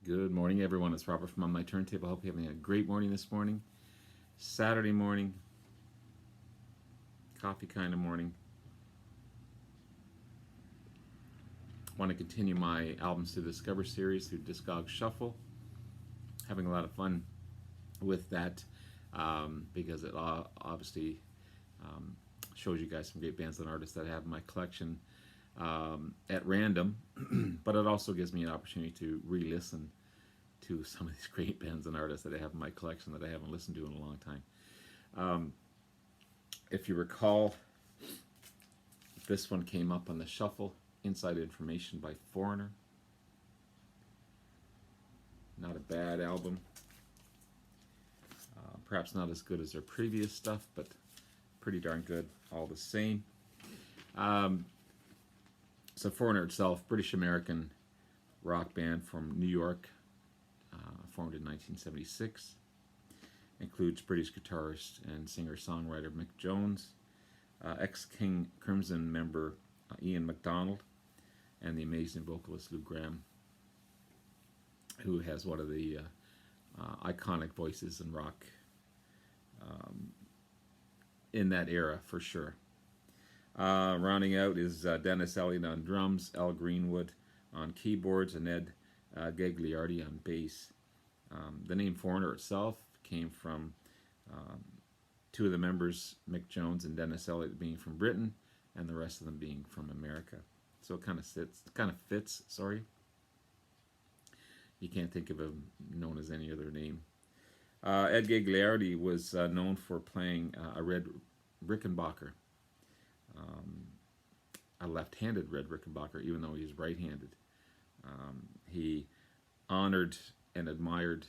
Good morning, everyone. It's Robert from On My Turntable. Hope you're having a great morning this morning. Saturday morning, coffee kind of morning. Want to continue my Albums to Discover series through Discog Shuffle. Having a lot of fun with that because it obviously shows you guys some great bands and artists that I have in my collection at random, but it also gives me an opportunity to re-listen to some of these great bands and artists that I have in my collection that I haven't listened to in a long time. If you recall, this one came up on the shuffle, Inside Information by Foreigner. Not a bad album. Perhaps not as good as their previous stuff, but pretty darn good all the same. So Foreigner itself, British-American rock band from New York, formed in 1976. Includes British guitarist and singer-songwriter Mick Jones, ex-King Crimson member Ian MacDonald, and the amazing vocalist Lou Gramm, who has one of the iconic voices in rock in that era for sure. Rounding out is Dennis Elliott on drums, Al Greenwood on keyboards, and Ed Gagliardi on bass. The name Foreigner itself came from two of the members, Mick Jones and Dennis Elliott, being from Britain, and the rest of them being from America. So it kind of fits. Sorry, you can't think of him known as any other name. Ed Gagliardi was known for playing a red Rickenbacker, a left-handed red Rickenbacker, even though he's right-handed. He honored and admired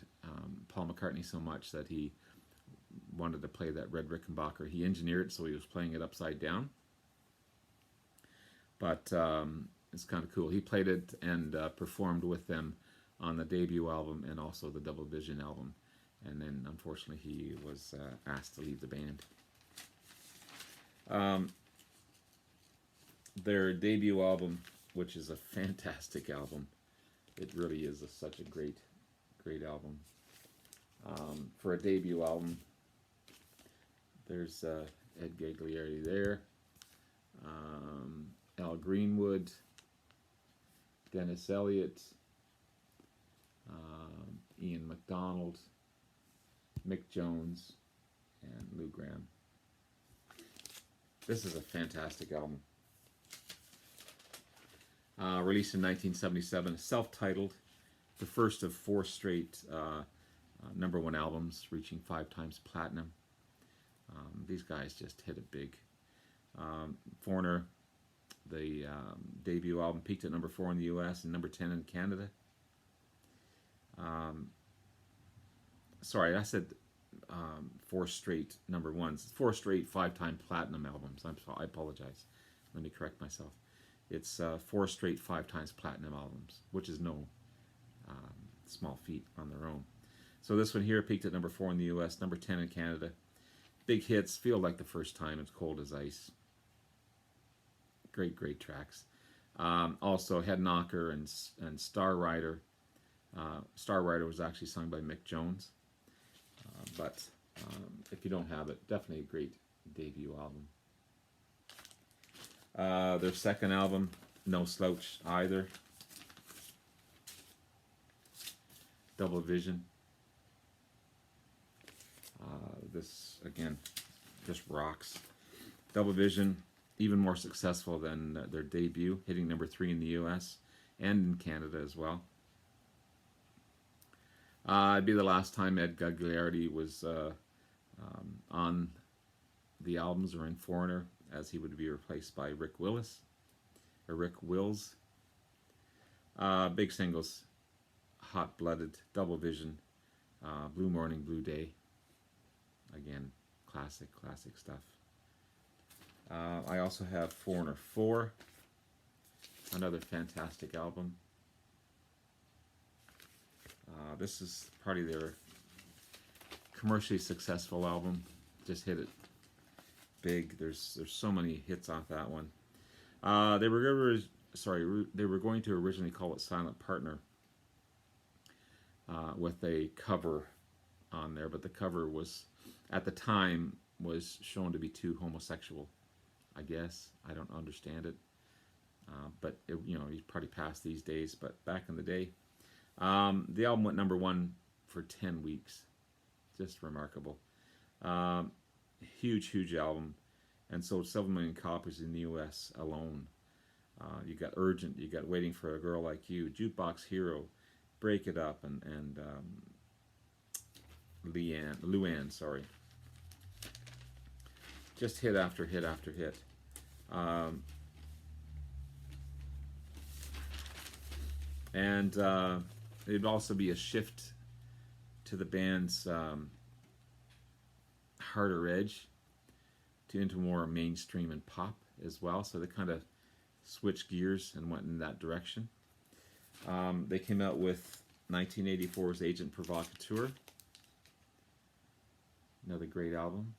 Paul McCartney so much that he wanted to play that red Rickenbacker. He engineered it so he was playing it upside down. But it's kind of cool. He played it and performed with them on the debut album and also the Double Vision album. And then, unfortunately, he was asked to leave the band. Their debut album, which is a fantastic album. It really is such a great album. For a debut album, there's Ed Gagliardi there, Al Greenwood, Dennis Elliott, Ian MacDonald, Mick Jones, and Lou Gramm. This is a fantastic album. Released in 1977, self-titled, the first of 4 straight #1 albums, reaching 5 times platinum. These guys just hit it big. Foreigner, the debut album, peaked at #4 in the US and #10 in Canada. Sorry, I said 4 straight #1s. 4 straight 5-time platinum albums. I apologize. Let me correct myself. It's 4 straight 5 times platinum albums, which is no small feat on their own. So this one here peaked at #4 in the US, #10 in Canada. Big hits, Feel Like the First Time, It's Cold as Ice. Great tracks. Also Head Knocker and Star Rider. Star Rider was actually sung by Mick Jones. But if you don't have it, definitely a great debut album. Their second album, no slouch either. Double Vision. This, again, just rocks. Double Vision, even more successful than their debut, hitting #3 in the US and in Canada as well. It'd be the last time Ed Gagliardi was on the albums or in Foreigner, as he would be replaced by Rick Wills. Big singles, Hot Blooded, Double Vision, Blue Morning, Blue Day. Again, classic stuff. I also have Foreigner 4, another fantastic album. This is probably their commercially successful album. Just hit it big. There's so many hits off that one. They were going to originally call it Silent Partner, with a cover on there, but the cover was, at the time, was shown to be too homosexual. I guess I don't understand it, but he's probably past these days. But back in the day, the album went #1 for 10 weeks. Just remarkable. Huge album, and sold 7 million copies in the U.S. alone. You got Urgent, you got Waiting for a Girl Like You, Jukebox Hero, Break It Up, and Luann, sorry. Just hit after hit after hit. And it'd also be a shift to the band's harder edge into more mainstream and pop as well. So they kind of switched gears and went in that direction. They came out with 1984's Agent Provocateur. Another great album.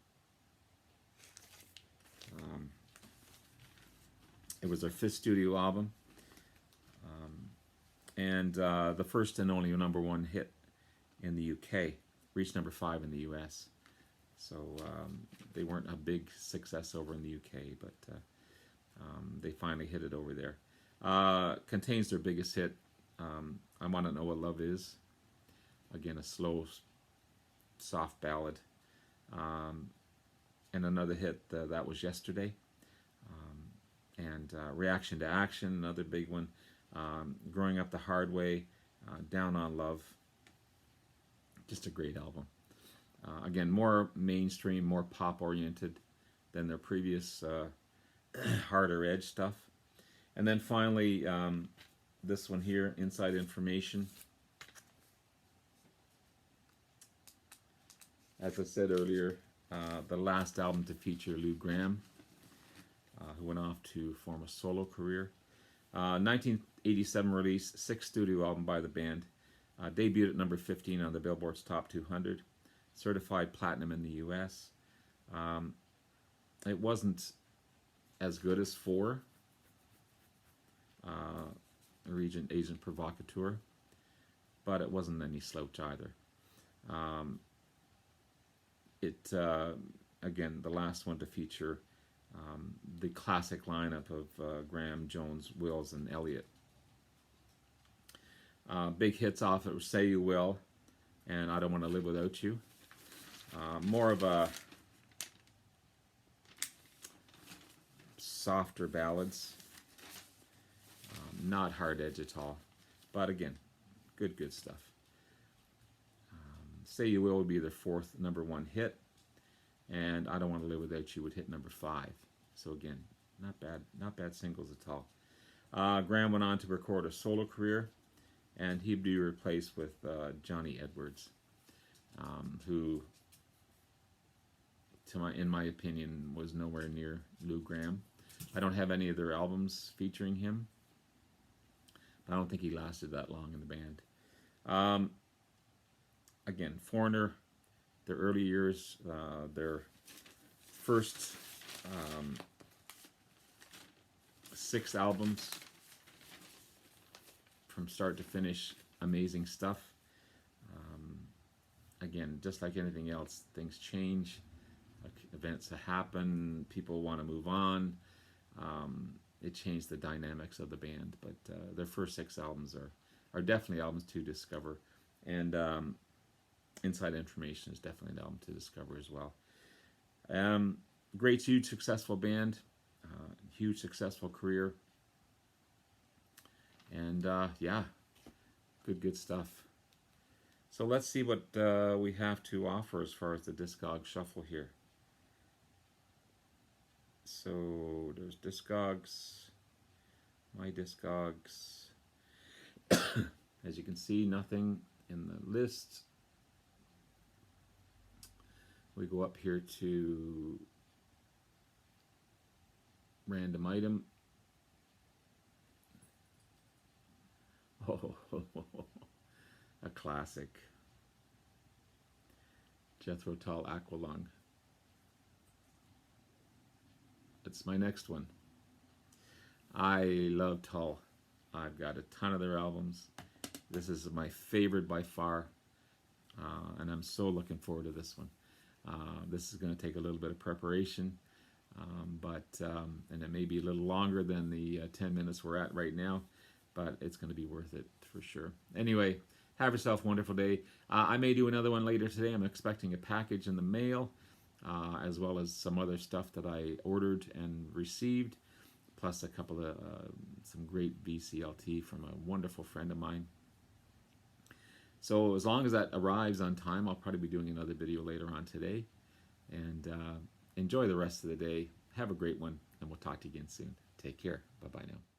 It was their 5th studio album. And the first and only #1 hit in the UK. Reached #5 in the US. So they weren't a big success over in the UK, but they finally hit it over there. Contains their biggest hit, I Want to Know What Love Is. Again, a slow, soft ballad. And another hit, That Was Yesterday. And Reaction to Action, another big one. Growing Up the Hard Way, Down on Love. Just a great album. Again, more mainstream, more pop-oriented than their previous harder edge stuff. And then finally, this one here, Inside Information. As I said earlier, the last album to feature Lou Gramm, who went off to form a solo career. 1987 release, 6th studio album by the band. Debuted at #15 on the Billboard's Top 200. Certified platinum in the US. It wasn't as good as 4, Agent Provocateur, but it wasn't any slouch either. Again, the last one to feature the classic lineup of Graham, Jones, Wills, and Elliott. Big hits off it, Say You Will, and I Don't Want to Live Without You. More of a softer ballads, not hard edge at all, but again, good stuff. Say You Will would be their 4th #1 hit, and I Don't Want to Live Without You would hit #5. So again, not bad singles at all. Graham went on to record a solo career, and he'd be replaced with Johnny Edwards, who, in my opinion, was nowhere near Lou Gramm. I don't have any of their albums featuring him, but I don't think he lasted that long in the band. Again, Foreigner, their early years, their first 6 albums from start to finish, amazing stuff. Again, just like anything else, things change, events happen, people want to move on. It changed the dynamics of the band, but their first 6 albums are definitely albums to discover, and Inside Information is definitely an album to discover as well. Great, huge, successful band, huge, successful career, and yeah, good stuff. So let's see what we have to offer as far as the Discog Shuffle here. So there's Discogs, My Discogs. As you can see, nothing in the list. We go up here to Random Item. Oh, a classic. Jethro Tull, Aqualung. That's my next one. I love Tull. I've got a ton of their albums, This is my favorite by far, and I'm so looking forward to this one. This is going to take a little bit of preparation, and it may be a little longer than the 10 minutes we're at right now, but it's going to be worth it for sure. Anyway, have yourself a wonderful day. I may do another one later today. I'm expecting a package in the mail, as well as some other stuff that I ordered and received, plus a couple of some great VCLT from a wonderful friend of mine. So as long as that arrives on time, I'll probably be doing another video later on today. And enjoy the rest of the day. Have a great one, and we'll talk to you again soon. Take care. Bye-bye now.